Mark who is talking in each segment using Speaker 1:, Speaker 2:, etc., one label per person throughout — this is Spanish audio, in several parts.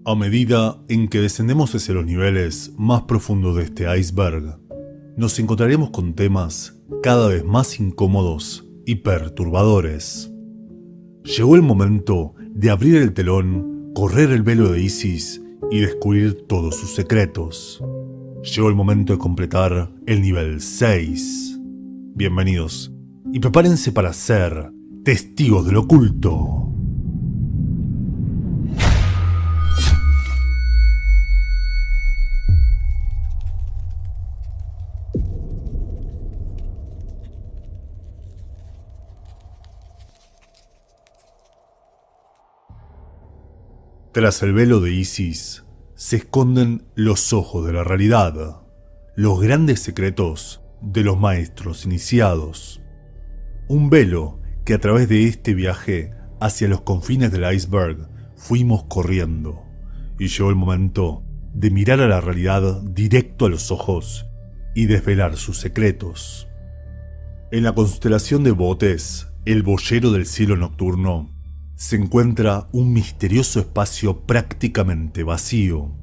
Speaker 1: A medida en que descendemos hacia los niveles más profundos de este iceberg, nos encontraremos con temas cada vez más incómodos y perturbadores. Llegó el momento de abrir el telón, correr el velo de Isis y descubrir todos sus secretos. Llegó el momento de completar el nivel 6. Bienvenidos y prepárense para ser testigos del oculto. Tras el velo de Isis se esconden los ojos de la realidad, los grandes secretos de los maestros iniciados. Un velo que a través de este viaje hacia los confines del iceberg fuimos corriendo, y llegó el momento de mirar a la realidad directo a los ojos y desvelar sus secretos. En la constelación de Bootes, el boyero del cielo nocturno, se encuentra un misterioso espacio prácticamente vacío.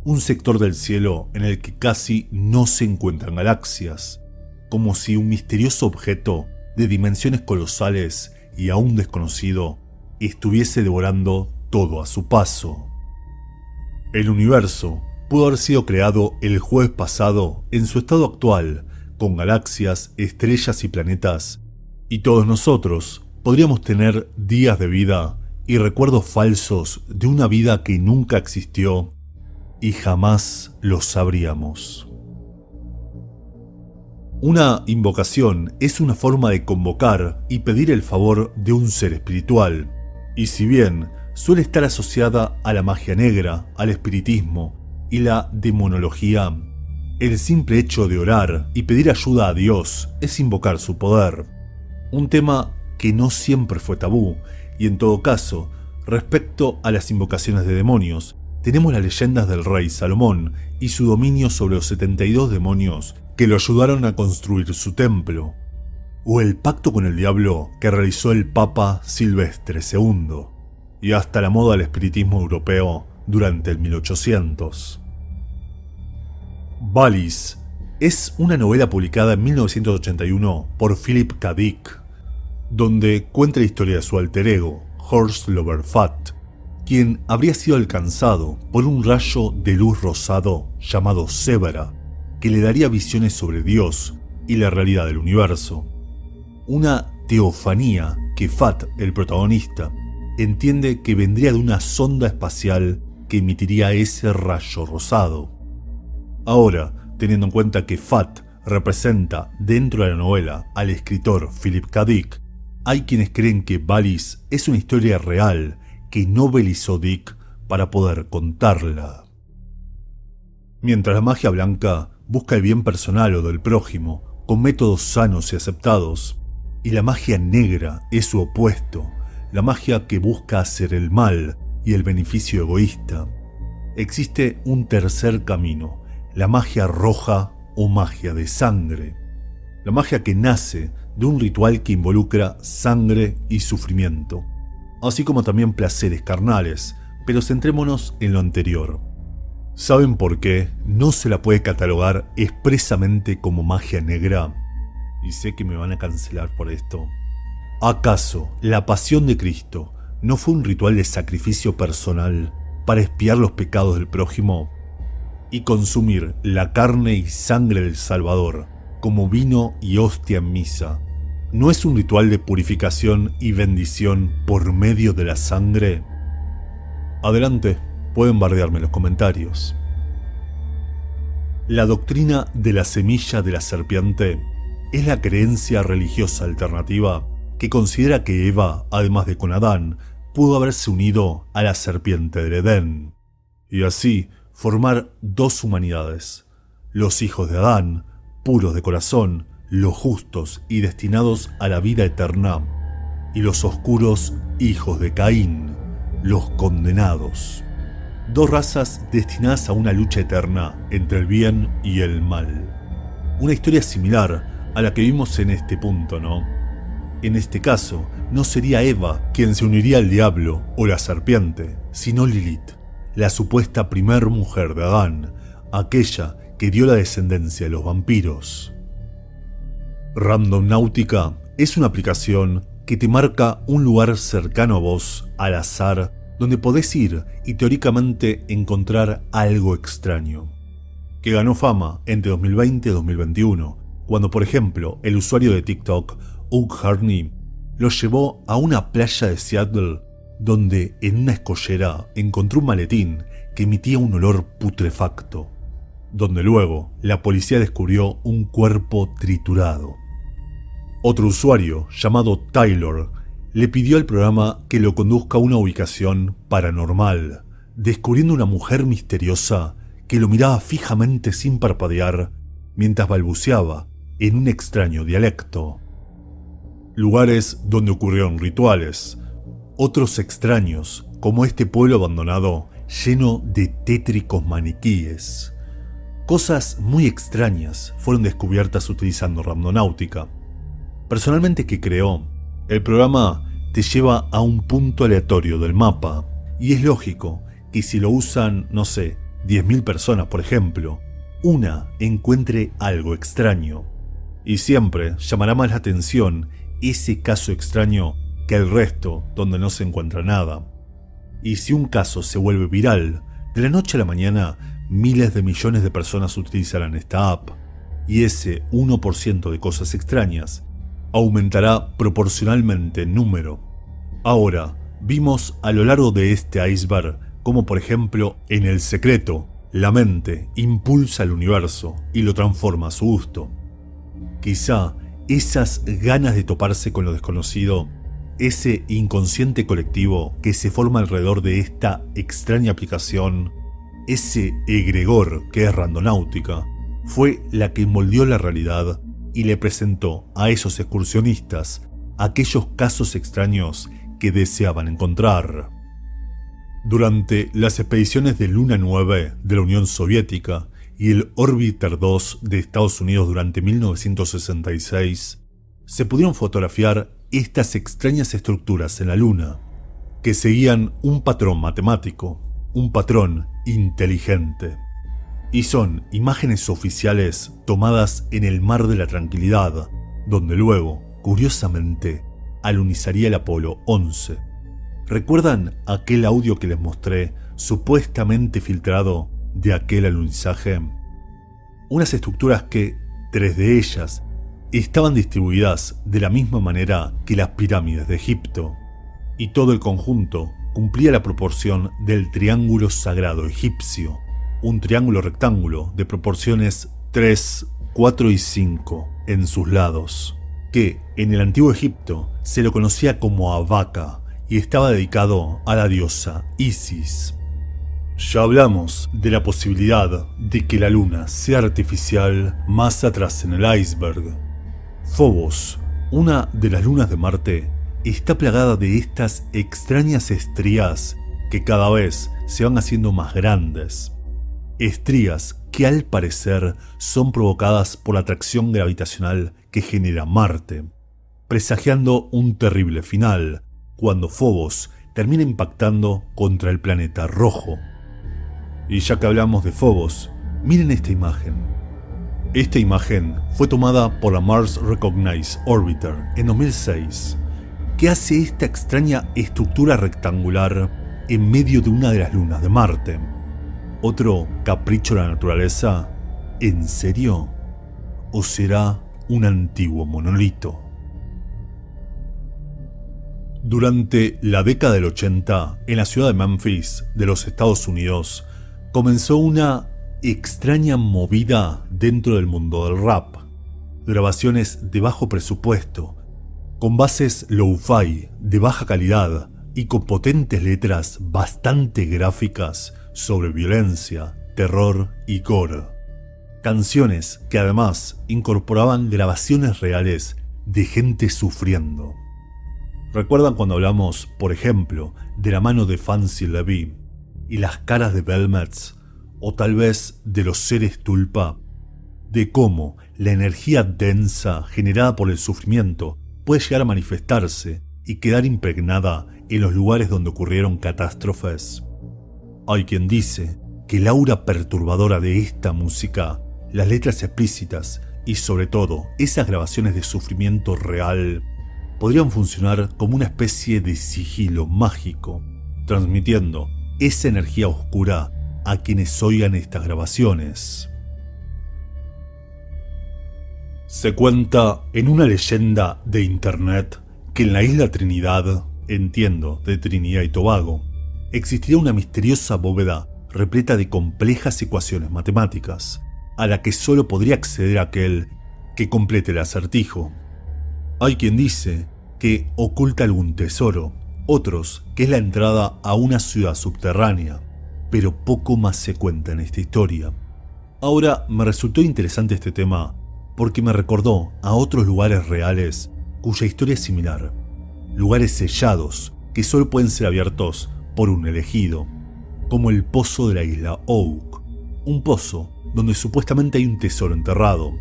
Speaker 1: Un sector del cielo en el que casi no se encuentran galaxias, como si un misterioso objeto de dimensiones colosales y aún desconocido estuviese devorando todo a su paso. El universo pudo haber sido creado el jueves pasado en su estado actual, con galaxias, estrellas y planetas, y todos nosotros podríamos tener días de vida y recuerdos falsos de una vida que nunca existió y jamás lo sabríamos. Una invocación es una forma de convocar y pedir el favor de un ser espiritual, y si bien suele estar asociada a la magia negra, al espiritismo y la demonología, el simple hecho de orar y pedir ayuda a Dios es invocar su poder. Un tema que no siempre fue tabú, y en todo caso, respecto a las invocaciones de demonios, tenemos las leyendas del rey Salomón y su dominio sobre los 72 demonios que lo ayudaron a construir su templo, o el pacto con el diablo que realizó el Papa Silvestre II, y hasta la moda del espiritismo europeo durante el 1800. Valis es una novela publicada en 1981 por Philip K. Dick, donde cuenta la historia de su alter ego, Horst Loberfat, quien habría sido alcanzado por un rayo de luz rosado llamado Zebra, que le daría visiones sobre Dios y la realidad del universo. Una teofanía que Fat, el protagonista, entiende que vendría de una sonda espacial que emitiría ese rayo rosado. Ahora, teniendo en cuenta que Fat representa dentro de la novela al escritor Philip K. Dick, hay quienes creen que Valis es una historia real que novelizó Dick para poder contarla. Mientras la magia blanca busca el bien personal o del prójimo con métodos sanos y aceptados, y la magia negra es su opuesto, la magia que busca hacer el mal y el beneficio egoísta, existe un tercer camino, la magia roja o magia de sangre. La magia que nace de un ritual que involucra sangre y sufrimiento, así como también placeres carnales, pero centrémonos en lo anterior. ¿Saben por qué no se la puede catalogar expresamente como magia negra? Y sé que me van a cancelar por esto. ¿Acaso la pasión de Cristo no fue un ritual de sacrificio personal para expiar los pecados del prójimo? Y consumir la carne y sangre del Salvador como vino y hostia en misa, ¿no es un ritual de purificación y bendición por medio de la sangre? Adelante, pueden bardearme en los comentarios. La doctrina de la semilla de la serpiente es la creencia religiosa alternativa que considera que Eva, además de con Adán, pudo haberse unido a la serpiente del Edén, y así formar dos humanidades, los hijos de Adán, puros de corazón, los justos y destinados a la vida eterna, y los oscuros hijos de Caín, los condenados. Dos razas destinadas a una lucha eterna entre el bien y el mal. Una historia similar a la que vimos en este punto, ¿no? En este caso, no sería Eva quien se uniría al diablo o la serpiente, sino Lilith, la supuesta primer mujer de Adán, aquella que dio la descendencia de los vampiros. Randomnáutica es una aplicación que te marca un lugar cercano a vos, al azar, donde podés ir y teóricamente encontrar algo extraño, que ganó fama entre 2020 y 2021, cuando por ejemplo el usuario de TikTok, Hugh Harney, lo llevó a una playa de Seattle donde en una escollera encontró un maletín que emitía un olor putrefacto, donde luego la policía descubrió un cuerpo triturado. Otro usuario, llamado Tyler, le pidió al programa que lo conduzca a una ubicación paranormal, descubriendo una mujer misteriosa que lo miraba fijamente sin parpadear mientras balbuceaba en un extraño dialecto. Lugares donde ocurrieron rituales, otros extraños, como este pueblo abandonado lleno de tétricos maniquíes. Cosas muy extrañas fueron descubiertas utilizando Randomnáutica. Personalmente, ¿qué creó? El programa te lleva a un punto aleatorio del mapa, y es lógico que si lo usan, no sé, 10.000 personas por ejemplo, una encuentre algo extraño. Y siempre llamará más la atención ese caso extraño que el resto donde no se encuentra nada. Y si un caso se vuelve viral, de la noche a la mañana miles de millones de personas utilizarán esta app, y ese 1% de cosas extrañas aumentará proporcionalmente en número. Ahora, vimos a lo largo de este iceberg como por ejemplo en El Secreto, la mente impulsa el universo y lo transforma a su gusto. Quizá esas ganas de toparse con lo desconocido, ese inconsciente colectivo que se forma alrededor de esta extraña aplicación, ese egregor que es Randomnáutica, fue la que moldeó la realidad y le presentó a esos excursionistas aquellos casos extraños que deseaban encontrar. Durante las expediciones de Luna 9 de la Unión Soviética y el Orbiter 2 de Estados Unidos durante 1966, se pudieron fotografiar estas extrañas estructuras en la Luna, que seguían un patrón matemático, un patrón inteligente. Y son imágenes oficiales tomadas en el Mar de la Tranquilidad, donde luego, curiosamente, alunizaría el Apolo 11. ¿Recuerdan aquel audio que les mostré, supuestamente filtrado, de aquel alunizaje? Unas estructuras que, 3 de ellas, estaban distribuidas de la misma manera que las pirámides de Egipto, y todo el conjunto cumplía la proporción del triángulo sagrado egipcio, un triángulo rectángulo de proporciones 3, 4 y 5 en sus lados, que en el antiguo Egipto se lo conocía como Abaca y estaba dedicado a la diosa Isis. Ya hablamos de la posibilidad de que la luna sea artificial más atrás en el iceberg. Phobos, una de las lunas de Marte, está plagada de estas extrañas estrías que cada vez se van haciendo más grandes. Estrías que al parecer son provocadas por la atracción gravitacional que genera Marte, presagiando un terrible final, cuando Phobos termina impactando contra el planeta rojo. Y ya que hablamos de Phobos, miren esta imagen. Esta imagen fue tomada por la Mars Recognize Orbiter en 2006, que hace esta extraña estructura rectangular en medio de una de las lunas de Marte. ¿Otro capricho de la naturaleza? ¿En serio? ¿O será un antiguo monolito? Durante la década del 80, en la ciudad de Memphis, de los Estados Unidos, comenzó una extraña movida dentro del mundo del rap. Grabaciones de bajo presupuesto, con bases lo-fi de baja calidad y con potentes letras bastante gráficas sobre violencia, terror y gore. Canciones que además incorporaban grabaciones reales de gente sufriendo. ¿Recuerdan cuando hablamos, por ejemplo, de la mano de Fancy Levy y las caras de Belmets, o tal vez de los seres tulpa? De cómo la energía densa generada por el sufrimiento puede llegar a manifestarse y quedar impregnada en los lugares donde ocurrieron catástrofes. Hay quien dice que el aura perturbadora de esta música, las letras explícitas y sobre todo esas grabaciones de sufrimiento real podrían funcionar como una especie de sigilo mágico, transmitiendo esa energía oscura a quienes oigan estas grabaciones. Se cuenta en una leyenda de internet que en la isla Trinidad, entiendo de Trinidad y Tobago, existiría una misteriosa bóveda repleta de complejas ecuaciones matemáticas, a la que solo podría acceder aquel que complete el acertijo. Hay quien dice que oculta algún tesoro, otros que es la entrada a una ciudad subterránea, pero poco más se cuenta en esta historia. Ahora me resultó interesante este tema porque me recordó a otros lugares reales cuya historia es similar, lugares sellados que solo pueden ser abiertos por un elegido, como el pozo de la isla Oak, un pozo donde supuestamente hay un tesoro enterrado,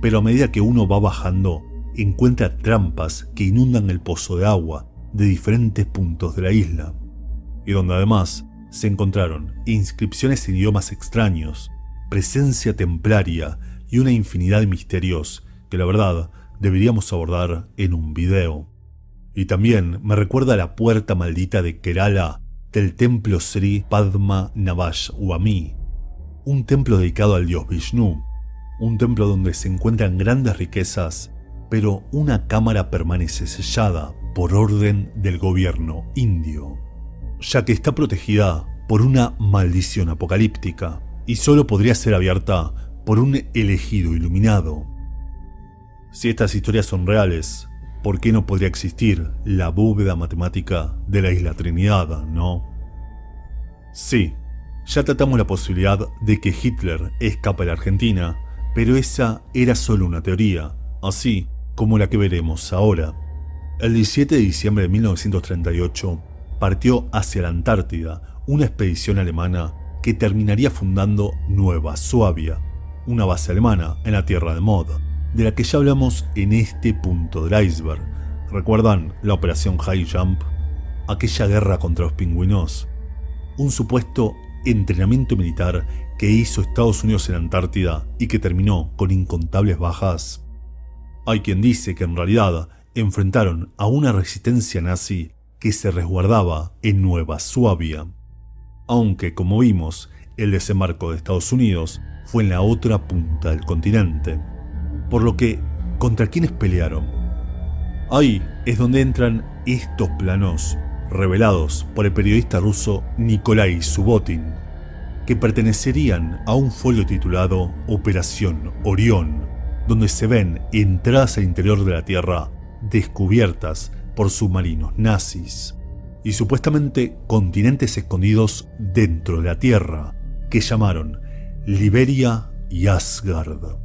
Speaker 1: pero a medida que uno va bajando encuentra trampas que inundan el pozo de agua de diferentes puntos de la isla, y donde además se encontraron inscripciones en idiomas extraños, presencia templaria y una infinidad de misterios que la verdad deberíamos abordar en un video. Y también me recuerda a la puerta maldita de Kerala del templo Sri Padma Navaswami, un templo dedicado al dios Vishnu, un templo donde se encuentran grandes riquezas, pero una cámara permanece sellada por orden del gobierno indio, ya que está protegida por una maldición apocalíptica y solo podría ser abierta por un elegido iluminado. Si estas historias son reales, ¿por qué no podría existir la bóveda matemática de la isla Trinidad, no? Sí, ya tratamos la posibilidad de que Hitler escape a la Argentina, pero esa era solo una teoría, así como la que veremos ahora. El 17 de diciembre de 1938 partió hacia la Antártida una expedición alemana que terminaría fundando Nueva Suabia, una base alemana en la tierra de Mod, de la que ya hablamos en este punto del iceberg. ¿Recuerdan la operación High Jump? Aquella guerra contra los pingüinos. Un supuesto entrenamiento militar que hizo Estados Unidos en la Antártida y que terminó con incontables bajas. Hay quien dice que en realidad enfrentaron a una resistencia nazi que se resguardaba en Nueva Suabia, aunque como vimos el desembarco de Estados Unidos fue en la otra punta del continente, por lo que ¿contra quiénes pelearon? Ahí es donde entran estos planos revelados por el periodista ruso Nikolai Subotin, que pertenecerían a un folio titulado Operación Orión, donde se ven entradas al interior de la Tierra descubiertas por submarinos nazis y supuestamente continentes escondidos dentro de la Tierra que llamaron Liberia y Asgard,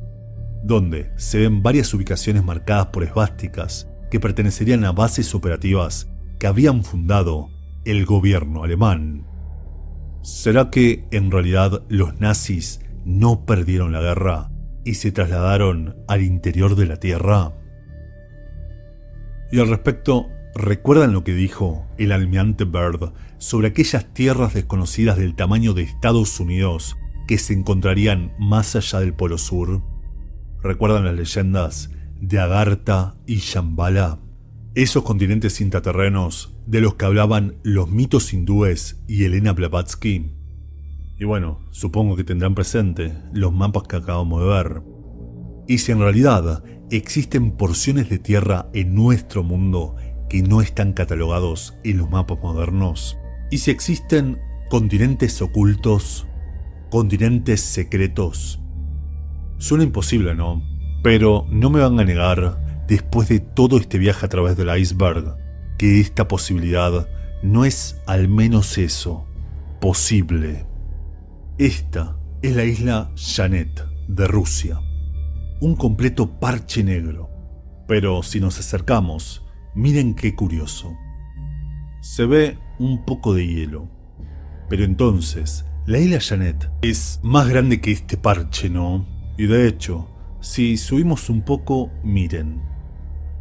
Speaker 1: donde se ven varias ubicaciones marcadas por esvásticas que pertenecerían a bases operativas que habrían fundado el gobierno alemán. ¿Será que en realidad los nazis no perdieron la guerra y se trasladaron al interior de la Tierra? Y al respecto, ¿recuerdan lo que dijo el almirante Byrd sobre aquellas tierras desconocidas del tamaño de Estados Unidos que se encontrarían más allá del Polo Sur? ¿Recuerdan las leyendas de Agartha y Shambhala? Esos continentes intraterrenos de los que hablaban los mitos hindúes y Elena Blavatsky. Y bueno, supongo que tendrán presente los mapas que acabamos de ver. Y si en realidad existen porciones de tierra en nuestro mundo que no están catalogados en los mapas modernos, y si existen continentes ocultos, continentes secretos. Suena imposible, ¿no? Pero no me van a negar, después de todo este viaje a través del iceberg, que esta posibilidad no es al menos eso, posible. Esta es la isla Janet de Rusia, un completo parche negro. Pero si nos acercamos, miren qué curioso. Se ve un poco de hielo. Pero entonces, la isla Janet es más grande que este parche, ¿no? Y de hecho, si subimos un poco, miren.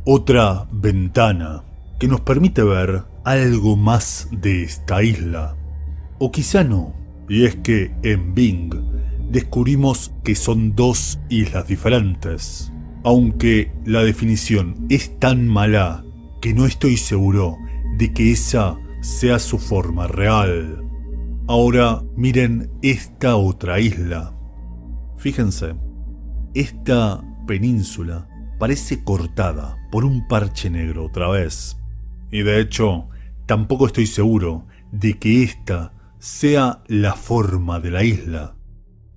Speaker 1: Otra ventana que nos permite ver algo más de esta isla. O quizá no, Y es que en Bing descubrimos que son dos islas diferentes, aunque la definición es tan mala que no estoy seguro de que esa sea su forma real. Ahora miren esta otra isla. Fíjense, esta península parece cortada por un parche negro otra vez. Y de hecho, tampoco estoy seguro de que esta sea la forma de la isla,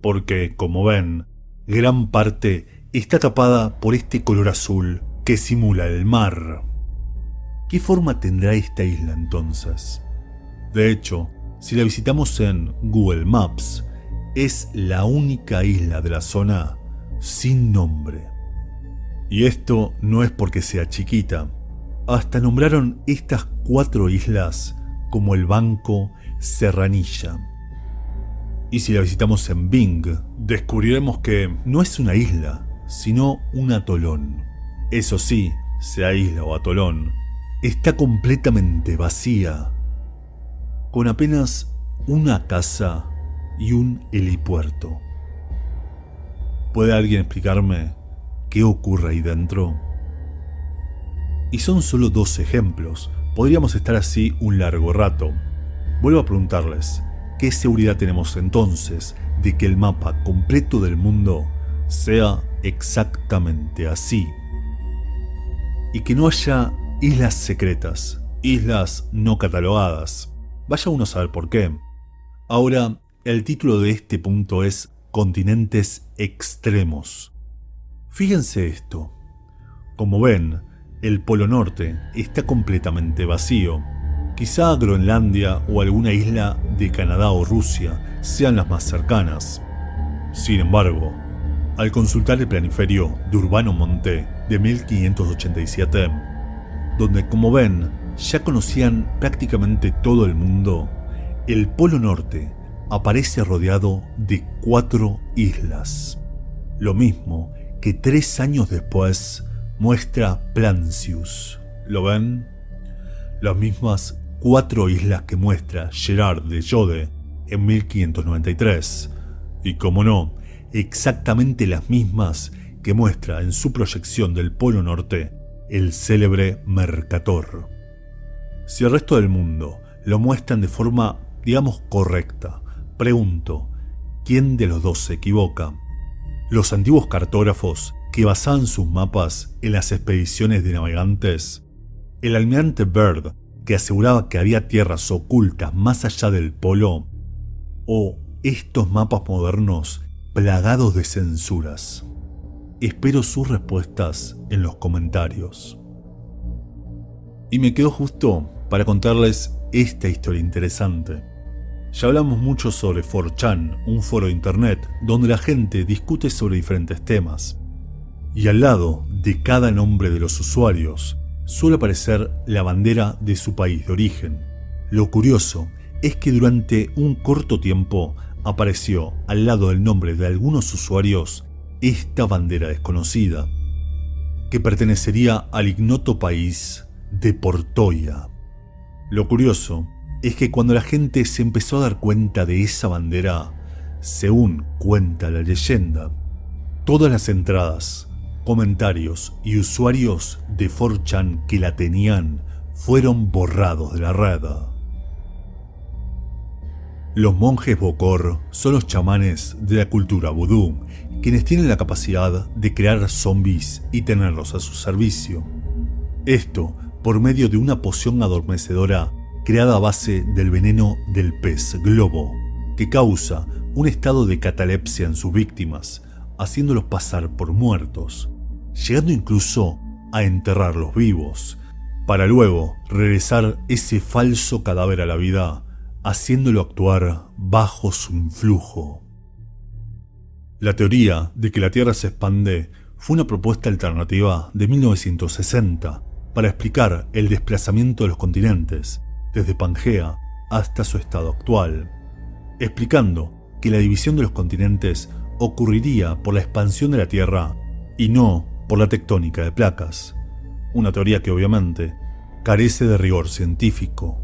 Speaker 1: porque, como ven, gran parte está tapada por este color azul que simula el mar. ¿Qué forma tendrá esta isla entonces? De hecho, si la visitamos en Google Maps, es la única isla de la zona sin nombre. Y esto no es porque sea chiquita. Hasta nombraron estas 4 islas como el Banco Serranilla. Y si la visitamos en Bing, descubriremos que no es una isla, sino un atolón. Eso sí, sea isla o atolón, está completamente vacía, con apenas una casa y un helipuerto. ¿Puede alguien explicarme qué ocurre ahí dentro? Y son solo 2 ejemplos, podríamos estar así un largo rato. Vuelvo a preguntarles, ¿qué seguridad tenemos entonces de que el mapa completo del mundo sea exactamente así? Y que no haya islas secretas, islas no catalogadas. Vaya uno a saber por qué. Ahora, el título de este punto es Continentes Extremos. Fíjense esto. Como ven, el Polo Norte está completamente vacío. Quizá Groenlandia o alguna isla de Canadá o Rusia sean las más cercanas. Sin embargo, al consultar el planiferio de Urbano Monte de 1587, donde, como ven, ya conocían prácticamente todo el mundo, el Polo Norte aparece rodeado de 4 islas. Lo mismo que 3 años después muestra Plancius. ¿Lo ven? Las mismas 4 islas que muestra Gerard de Jode en 1593. Y como no, exactamente las mismas que muestra en su proyección del Polo Norte el célebre Mercator. Si el resto del mundo lo muestran de forma, digamos, correcta, pregunto, ¿quién de los dos se equivoca? Los antiguos cartógrafos que basaban sus mapas en las expediciones de navegantes, el almirante Byrd que aseguraba que había tierras ocultas más allá del polo, o estos mapas modernos plagados de censuras. Espero sus respuestas en los comentarios. Y me quedo justo para contarles esta historia interesante. Ya hablamos mucho sobre 4chan, un foro de internet donde la gente discute sobre diferentes temas. Y al lado de cada nombre de los usuarios suele aparecer la bandera de su país de origen. Lo curioso es que durante un corto tiempo apareció al lado del nombre de algunos usuarios esta bandera desconocida, que pertenecería al ignoto país de Portoia. Lo curioso es que cuando la gente se empezó a dar cuenta de esa bandera, según cuenta la leyenda, todas las entradas, comentarios y usuarios de 4chan que la tenían fueron borrados de la red. Los monjes Bokor son los chamanes de la cultura vudú, quienes tienen la capacidad de crear zombies y tenerlos a su servicio. Esto por medio de una poción adormecedora creada a base del veneno del pez globo, que causa un estado de catalepsia en sus víctimas, haciéndolos pasar por muertos, llegando incluso a enterrarlos vivos, para luego regresar ese falso cadáver a la vida, haciéndolo actuar bajo su influjo. La teoría de que la Tierra se expande fue una propuesta alternativa de 1960 para explicar el desplazamiento de los continentes desde Pangea hasta su estado actual, explicando que la división de los continentes ocurriría por la expansión de la Tierra y no por la tectónica de placas, una teoría que obviamente carece de rigor científico.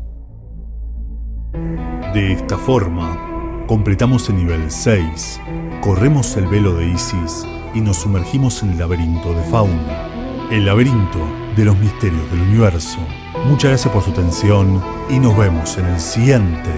Speaker 1: De esta forma, Completamos el nivel 6, corremos el velo de Isis y nos sumergimos en el laberinto de Fauna, el laberinto de los misterios del universo. Muchas gracias por su atención y nos vemos en el siguiente.